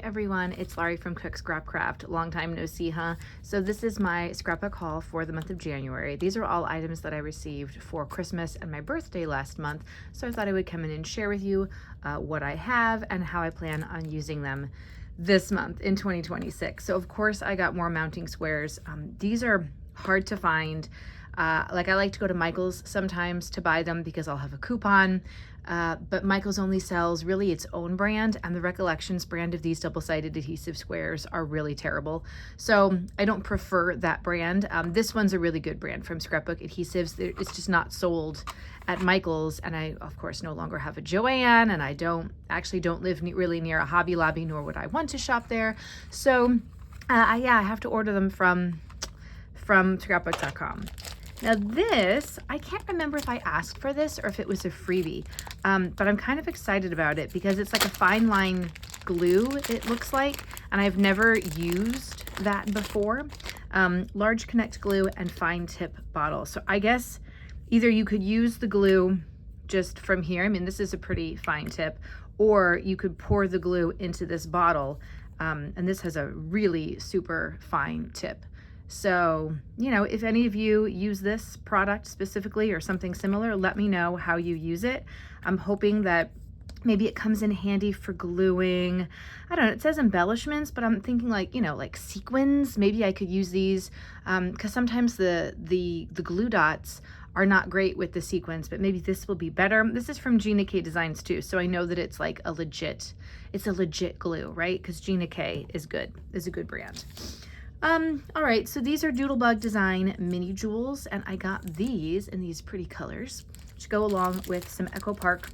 everyone, it's Laurie from Cook Scrap Craft. Long time no see, huh? So this is my scrapbook haul for the month of January. These are all items that I received for Christmas and my birthday last month. So I thought I would come in and share with you what I have and how I plan on using them this month in 2026. So of course I got more mounting squares. These are hard to find. Like I like to go to Michael's sometimes to buy them because I'll have a coupon. But Michael's only sells really its own brand, and the Recollections brand of these double-sided adhesive squares are really terrible. So I don't prefer that brand. This one's a really good brand from Scrapbook Adhesives. It's just not sold at Michael's, and I of course no longer have a Joann, and I don't live really near a Hobby Lobby, nor would I want to shop there. So I have to order them from scrapbook.com. Now this, I can't remember if I asked for this or if it was a freebie, but I'm kind of excited about it because it's like a fine line glue, it looks like, and I've never used that before. Large connect glue and fine tip bottle. So I guess either you could use the glue just from here, I mean this is a pretty fine tip, or you could pour the glue into this bottle, and this has a really super fine tip. So, you know, if any of you use this product specifically or something similar, let me know how you use it. I'm hoping that maybe it comes in handy for gluing. I don't know, it says embellishments, but I'm thinking like, you know, like sequins. Maybe I could use these because sometimes the glue dots are not great with the sequins, but maybe this will be better. This is from Gina K Designs too, so I know that it's like a legit glue, right? Because Gina K is a good brand. All right, so these are Doodlebug Design mini jewels, and I got these in these pretty colors, which go along with some Echo Park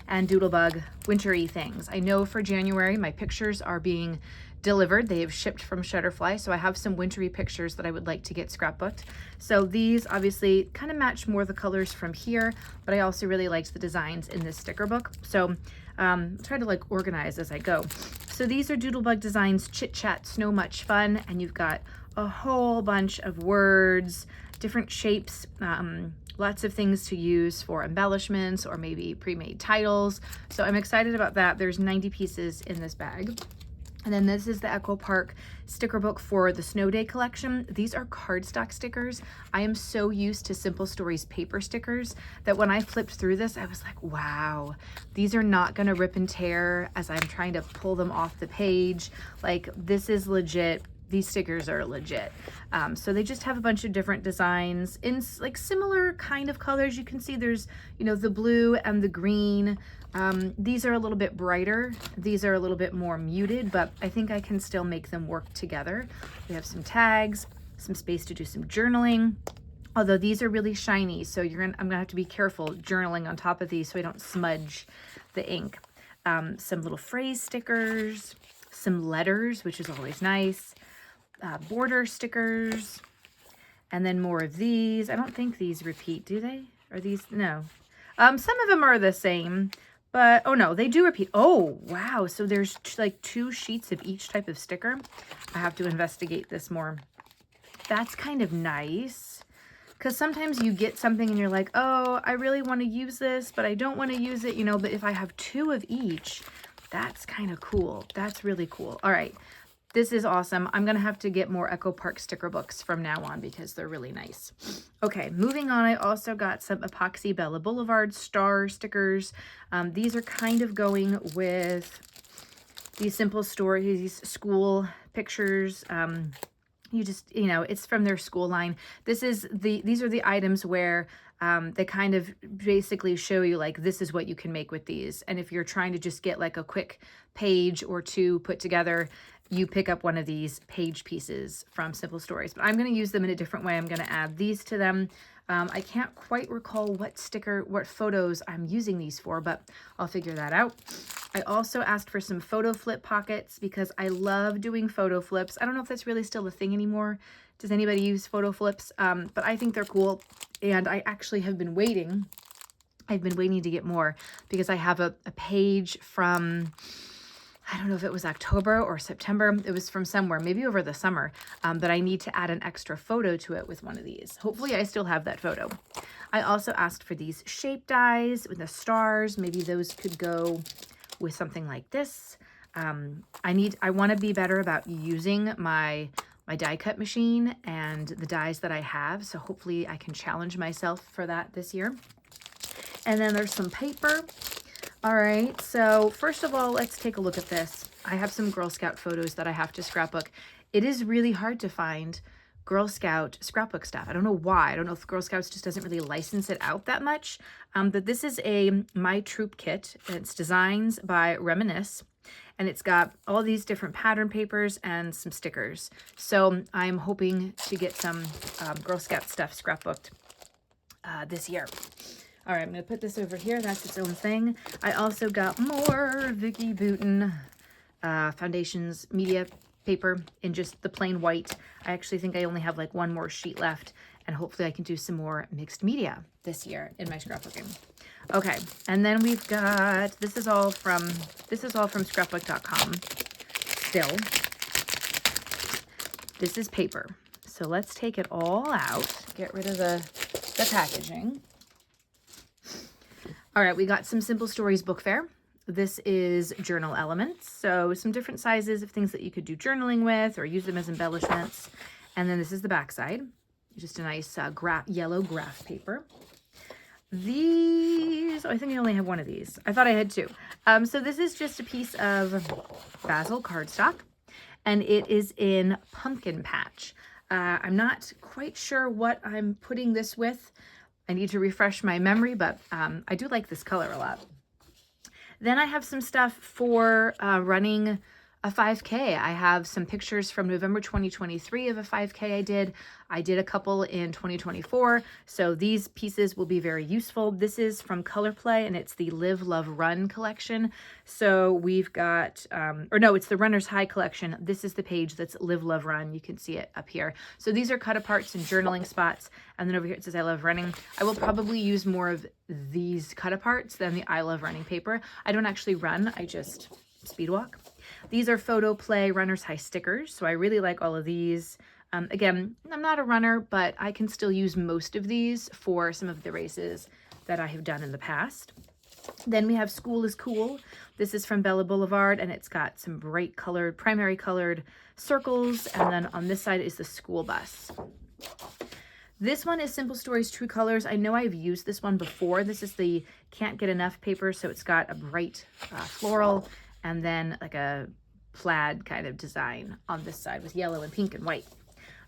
and Doodlebug wintry things. I know for January, my pictures are being delivered. They have shipped from Shutterfly, so I have some wintry pictures that I would like to get scrapbooked. So these obviously kind of match more the colors from here, but I also really liked the designs in this sticker book. So try to like organize as I go. So these are Doodlebug Designs Chit Chat Snow Much Fun, and you've got a whole bunch of words, different shapes, lots of things to use for embellishments or maybe pre-made titles. So I'm excited about that. There's 90 pieces in this bag. And then this is the Echo Park sticker book for the Snow Day collection. These are cardstock stickers. I am so used to Simple Stories paper stickers that when I flipped through this, I was like, wow, these are not gonna rip and tear as I'm trying to pull them off the page. Like, this is legit. These stickers are legit. So they just have a bunch of different designs in like similar kind of colors. You can see there's, you know, the blue and the green. These are a little bit brighter. These are a little bit more muted, but I think I can still make them work together. We have some tags, some space to do some journaling. Although these are really shiny, so I'm gonna have to be careful journaling on top of these so I don't smudge the ink. Some little phrase stickers, some letters, which is always nice. Border stickers, and then more of these. I don't think these repeat, do they? Are these? No. Some of them are the same, but oh no, they do repeat. Oh, wow. So there's like 2 sheets of each type of sticker. I have to investigate this more. That's kind of nice because sometimes you get something and you're like, oh, I really want to use this, but I don't want to use it, you know, but if I have 2 of each, that's kind of cool. That's really cool. All right. This is awesome. I'm going to have to get more Echo Park sticker books from now on because they're really nice. Okay, moving on, I also got some Epoxy Bella Boulevard star stickers. These are kind of going with these Simple Stories school pictures. You know, it's from their school line. These are the items where they kind of basically show you like, this is what you can make with these. And if you're trying to just get like a quick page or 2 put together, you pick up one of these page pieces from Simple Stories. But I'm going to use them in a different way. I'm going to add these to them. I can't quite recall what photos I'm using these for, but I'll figure that out. I also asked for some photo flip pockets because I love doing photo flips. I don't know if that's really still a thing anymore. Does anybody use photo flips? But I think they're cool. And I actually have been waiting. I've been waiting to get more because I have a page from, I don't know if it was October or September. It was from somewhere, maybe over the summer, but I need to add an extra photo to it with one of these. Hopefully I still have that photo. I also asked for these shape dies with the stars. Maybe those could go with something like this. I want to be better about using my die cut machine and the dies that I have. So hopefully I can challenge myself for that this year. And then there's some paper. All right, so first of all, let's take a look at this. I have some Girl Scout photos that I have to scrapbook. It is really hard to find Girl Scout scrapbook stuff. I don't know why. I don't know if Girl Scouts just doesn't really license it out that much. But this is a My Troop kit. It's designs by Reminisce, and it's got all these different pattern papers and some stickers. So I'm hoping to get some Girl Scout stuff scrapbooked this year. All right, I'm going to put this over here. That's its own thing. I also got more Vicky Bouton Foundations media paper in just the plain white. I actually think I only have like one more sheet left, and hopefully I can do some more mixed media this year in my scrapbooking. Okay, and then we've got, this is all from scrapbook.com still. This is paper. So let's take it all out, get rid of the packaging. All right, we got some Simple Stories book fare. This is journal elements, so some different sizes of things that you could do journaling with or use them as embellishments. And then this is the back side, just a nice yellow graph paper. These, I think I only have one of these. I thought I had two. So this is just a piece of Basil cardstock, and it is in Pumpkin Patch. I'm not quite sure what I'm putting this with. I need to refresh my memory, but I do like this color a lot. Then I have some stuff for running a 5K. I have some pictures from November 2023 of a 5K I did. I did a couple in 2024, so these pieces will be very useful. This is from Color Play, and it's the Live, Love, Run collection. So we've got, or no, it's the Runner's High collection. This is the page that's Live, Love, Run. You can see it up here. So these are cut aparts and journaling spots. And then over here it says I love running. I will probably use more of these cut aparts than the I love running paper. I don't actually run, I just speed walk. These are Photo Play Runner's High stickers. So I really like all of these. Again, I'm not a runner, but I can still use most of these for some of the races that I have done in the past. Then we have School is Cool. This is from Bella Boulevard, and it's got some bright colored, primary colored circles. And then on this side is the school bus. This one is Simple Stories True Colors. I know I've used this one before. This is the Can't Get Enough paper. So it's got a bright floral and then like a plaid kind of design on this side with yellow and pink and white.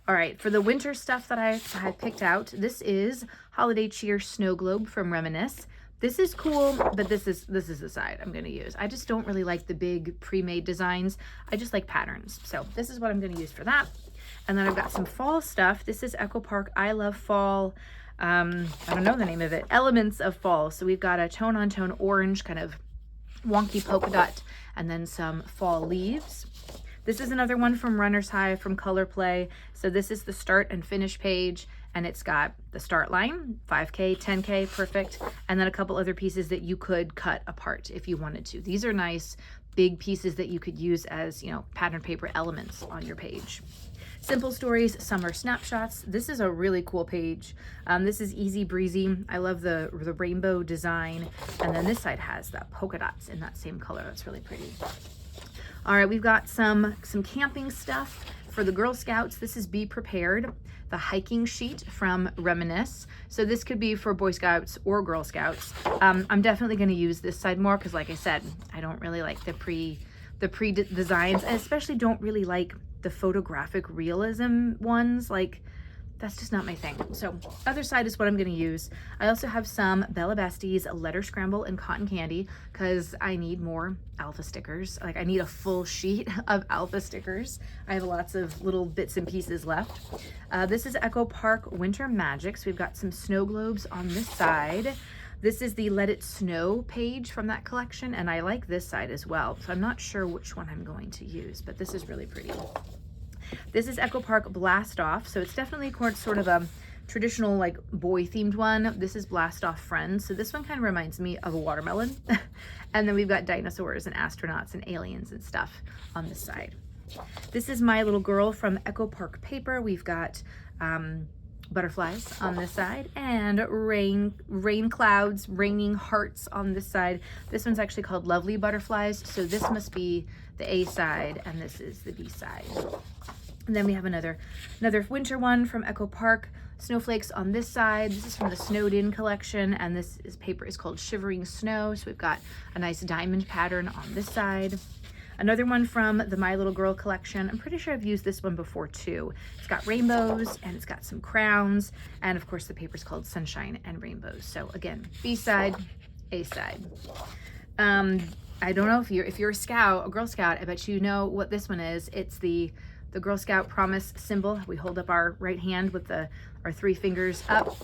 All right, for the winter stuff that I picked out, this is Holiday Cheer Snow Globe from Reminisce. This is cool, but this is the side I'm gonna use. I just don't really like the big pre-made designs. I just like patterns. So this is what I'm gonna use for that. And then I've got some fall stuff. This is Echo Park I Love Fall. I don't know the name of it. Elements of Fall. So we've got a tone-on-tone orange, kind of wonky polka dot, and then some fall leaves. This is another one from Runner's High from Color Play. So this is the start and finish page, and it's got the start line, 5K, 10K, perfect, and then a couple other pieces that you could cut apart if you wanted to. These are nice big pieces that you could use as, you know, pattern paper elements on your page. Simple Stories Summer Snapshots. This is a really cool page. This is easy breezy. I love the rainbow design, and then this side has that polka dots in that same color. That's really pretty. All right, we've got some camping stuff for the Girl Scouts. This is Be Prepared, the hiking sheet from Reminisce. So this could be for Boy Scouts or Girl Scouts. I'm definitely going to use this side more because, like I said, I don't really like the pre designs, and especially don't really like the photographic realism ones. Like, that's just not my thing. So other side is what I'm going to use. I also have some Bella Besties Letter Scramble and Cotton Candy because I need more alpha stickers. Like, I need a full sheet of alpha stickers. I have lots of little bits and pieces left. This is Echo Park Winter Magic. So we've got some snow globes on this side. This is the Let It Snow page from that collection, and I like this side as well. So I'm not sure which one I'm going to use, but this is really pretty. This is Echo Park Blast Off. So it's definitely sort of a traditional like boy themed one. This is Blast Off Friends. So this one kind of reminds me of a watermelon. And then we've got dinosaurs and astronauts and aliens and stuff on this side. This is My Little Girl from Echo Park Paper. We've got butterflies on this side and rain clouds, raining hearts on this side. This one's actually called Lovely Butterflies. So this must be the A side, and this is the B side. And then we have another winter one from Echo Park. Snowflakes on this side. This is from the Snowed In collection, and this paper is called Shivering Snow. So we've got a nice diamond pattern on this side. Another one from the My Little Girl collection. I'm pretty sure I've used this one before too. It's got rainbows and it's got some crowns, and of course the paper's called Sunshine and Rainbows. So again, B side, A side. I don't know if you're a scout, a Girl Scout, I bet you know what this one is. It's the Girl Scout promise symbol. We hold up our right hand with our 3 fingers up.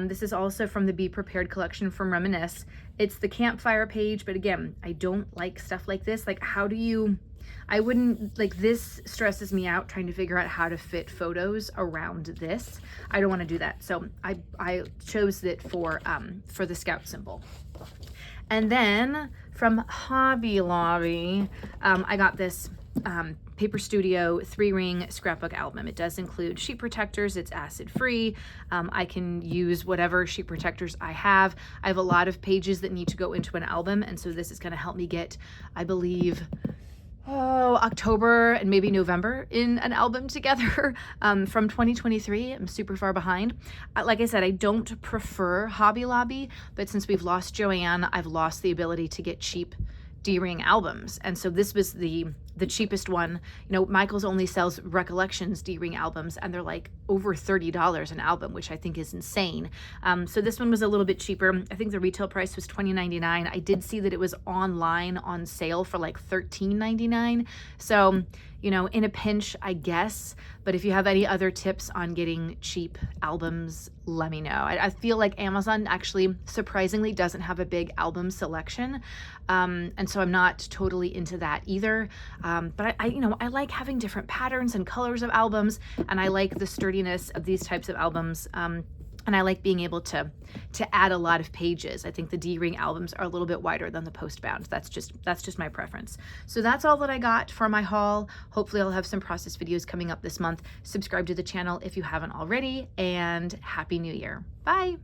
This is also from the Be Prepared collection from Reminisce. It's the campfire page, but again, I don't like stuff like this. Like, how do you, I wouldn't, like, this stresses me out trying to figure out how to fit photos around this. I don't want to do that. So I chose it for the Scout symbol. And then from Hobby Lobby, I got this Paper Studio 3-ring scrapbook album. It does include sheet protectors. It's acid free. I can use whatever sheet protectors I have. I have a lot of pages that need to go into an album, and so this is going to help me get, I believe, October and maybe November in an album together from 2023. I'm super far behind. Like I said, I don't prefer Hobby Lobby, but since we've lost Joanne, I've lost the ability to get cheap D-ring albums, and so this was the cheapest one. You know, Michael's only sells Recollections D-ring albums, and they're like over $30 an album, which I think is insane. So this one was a little bit cheaper. I think the retail price was $20.99. I did see that it was online on sale for like $13.99. So, you know, in a pinch, I guess. But if you have any other tips on getting cheap albums, let me know. I feel like Amazon actually surprisingly doesn't have a big album selection. And so I'm not totally into that either. But I like having different patterns and colors of albums, and I like the sturdiness of these types of albums. And I like being able to add a lot of pages. I think the D-ring albums are a little bit wider than the post-bound. That's just my preference. So that's all that I got for my haul. Hopefully I'll have some process videos coming up this month. Subscribe to the channel if you haven't already, and Happy New Year. Bye.